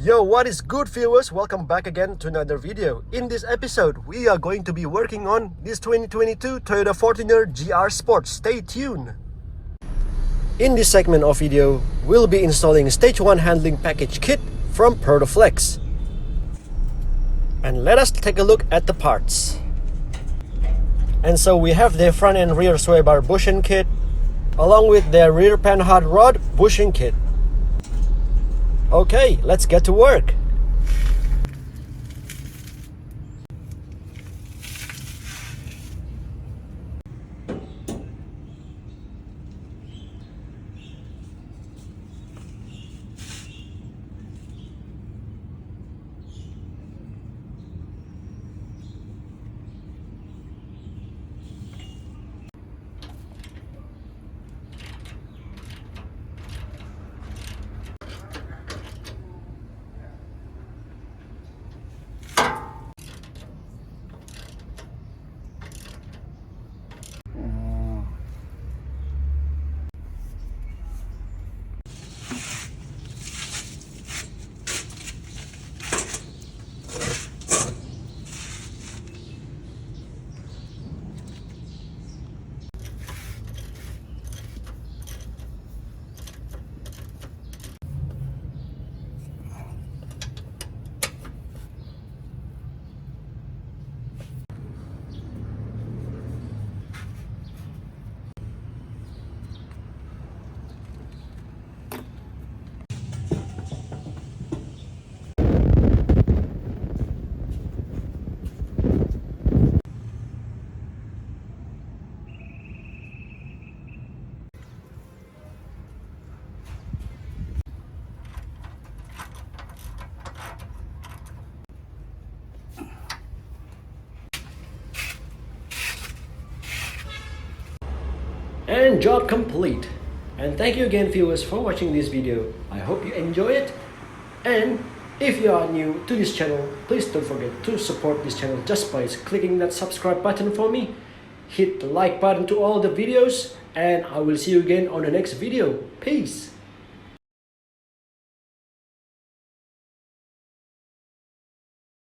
Yo, what is good, viewers? Welcome back again to another video. In this episode, we are going to be working on this 2022 Toyota Fortuner GR Sport. Stay tuned. In this segment of video, we'll be installing Stage 1 handling package kit from Protoflex. And let us take a look at the parts. And so we have the front and rear sway bar bushing kit, along with the rear Panhard rod bushing kit. Okay, let's get to work. And job complete. And thank you again, viewers, for watching this video. I hope you enjoy it. And if you are new to this channel, please don't forget to support this channel just by clicking that subscribe button for me. Hit the like button to all the videos, and I will see you again on the next video. Peace.